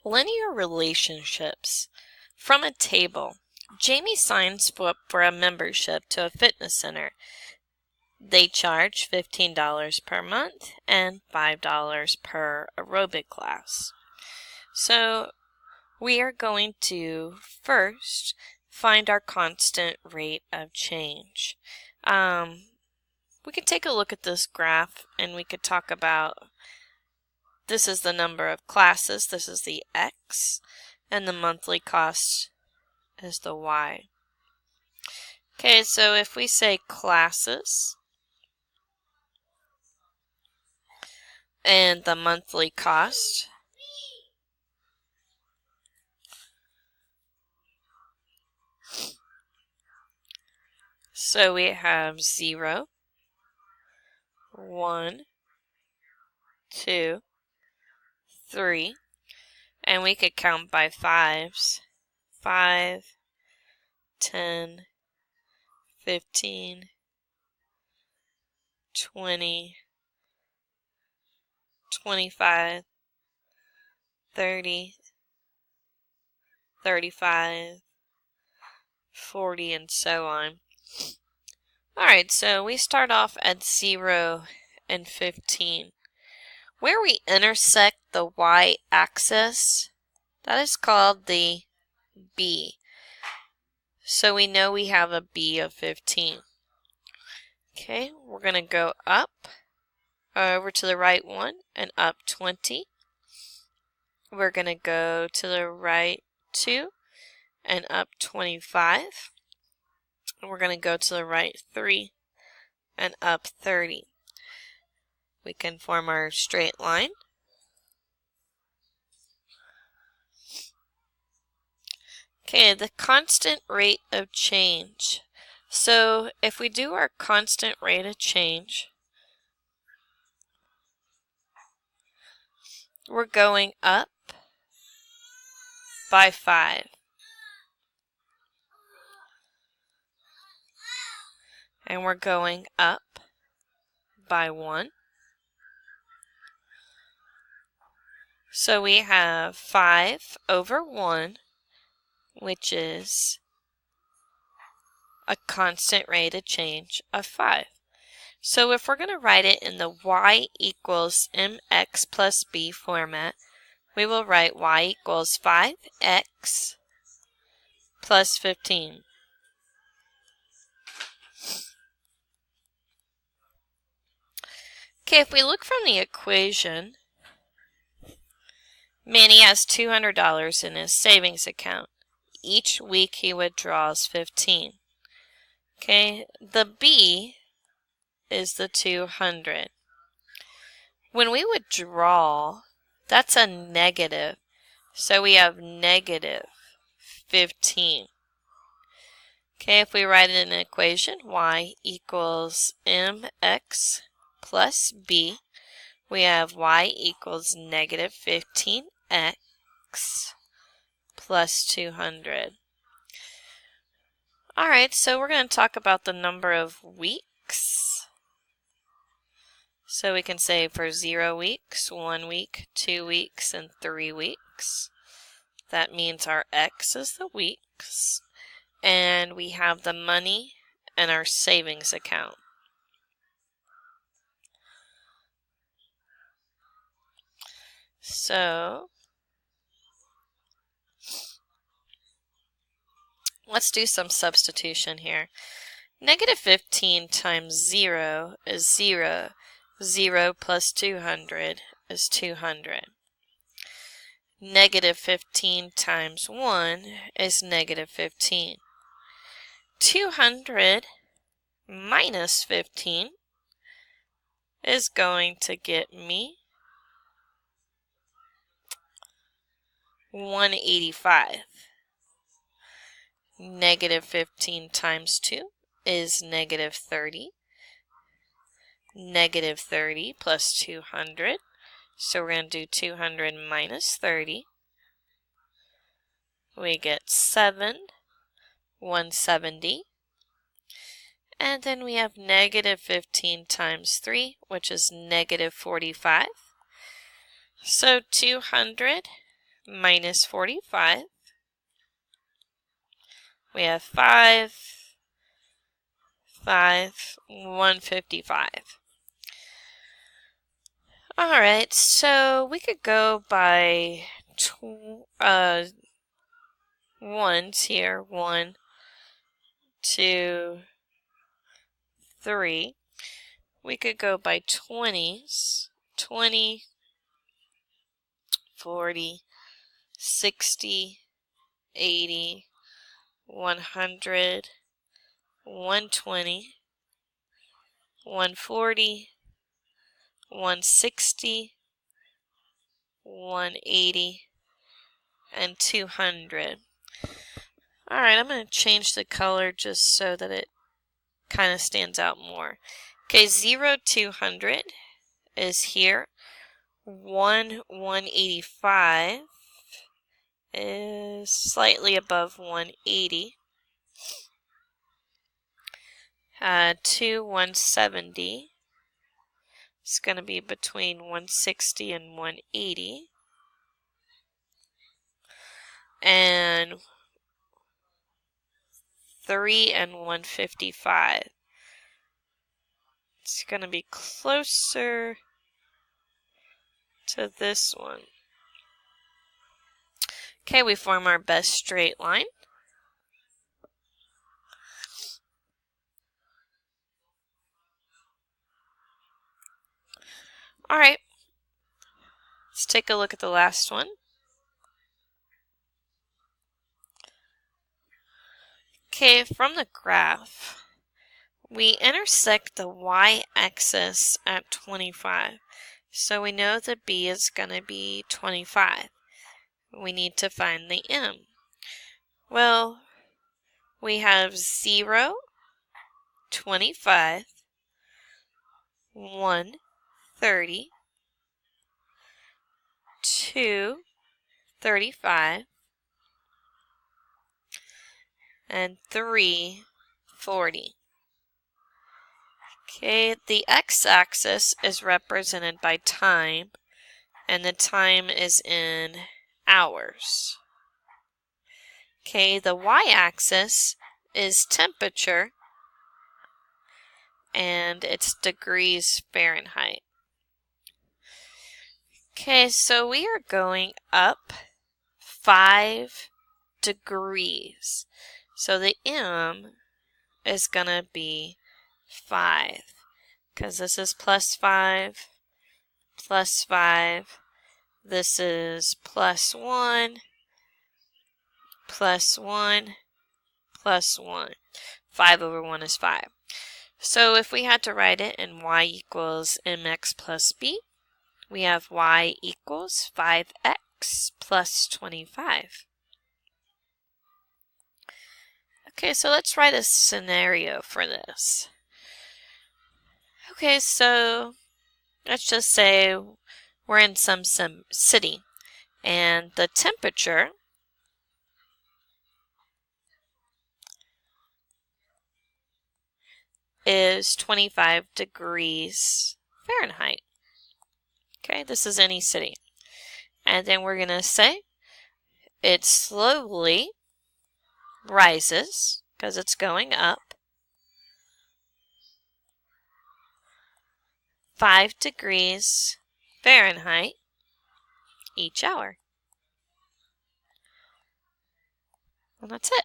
Linear relationships. From a table, Jamie signs up for a membership to a fitness center. They charge $15 per month and $5 per aerobic class. So we are going to first find our constant rate of change. We could take a look at this graph and we could talk about this is the number of classes, this is the X, and the monthly cost is the Y. Okay, so if we say classes and the monthly cost, so we have 0, 1, 2, 3, and we could count by fives, 5, 10, 15, 20, 25, 30, 35, 40, and so on. Alright, so we start off at 0 and 15. Where we intersect the y-axis, that is called the B. So we know we have a B of 15. Okay, we're going to go up, over to the right one, and up 20. We're going to go to the right 2, and up 25. And we're going to go to the right 3, and up 30. We can form our straight line. Okay, the constant rate of change. So if we do our constant rate of change, we're going up by 5. And we're going up by 1. So we have 5 over 1, which is a constant rate of change of 5. So if we're going to write it in the y equals mx plus b format, we will write y equals 5x plus 15. Okay, if we look from the equation, Manny has $200 in his savings account. Each week he withdraws 15. Okay, the B is the 200. When we withdraw, that's a negative. So we have negative 15. Okay, if we write it in an equation, y equals mx plus b, we have y equals negative 15x plus 200. Alright, so we're going to talk about the number of weeks. So we can say for 0 weeks, 1 week, 2 weeks, and 3 weeks. That means our x is the weeks. And we have the money in our savings account. So let's do some substitution here. Negative 15 times 0 is 0. 0 plus 200 is 200. Negative 15 times 1 is negative 15. 200 minus 15 is going to get me 185. Negative 15 times 2 is negative 30. Negative 30 plus 200. So we're going to do 200 minus 30. We get 7, 170. And then we have negative 15 times 3, which is negative 45. So 200 minus 45. We have 5, 5, 155. Alright, so we could go by ones here. 1, 2, 3. We could go by 20s. 20, 40, 60, 80, 100, 120, 140, 160, 180, and 200. Alright, I'm going to change the color just so that it kind of stands out more. Okay, 0, 200 is here. 185 is slightly above 180. 2, 170 is going to be between 160 and 180. And 3 and 155. It's going to be closer to this one. Okay, we form our best straight line. Alright, let's take a look at the last one. Okay, from the graph, we intersect the y-axis at 25. So we know that b is going to be 25. We need to find the m. Well, we have 0, 25, 1, 30, 2, 35, and 3, 40. Okay, the x-axis is represented by time, and the time is in hours. Okay, the y-axis is temperature, and it's degrees Fahrenheit. Okay, so we are going up 5 degrees. So the m is going to be 5, because this is plus 5, plus 5. This is plus 1, plus 1, plus 1. 5 over 1 is 5. So if we had to write it in y equals mx plus b, we have y equals 5x plus 25. Okay, so let's write a scenario for this. Okay, so let's just say we're in some city, and the temperature is 25 degrees Fahrenheit. Okay, this is any city. And then we're going to say it slowly rises because it's going up 5 degrees Fahrenheit each hour. And that's it.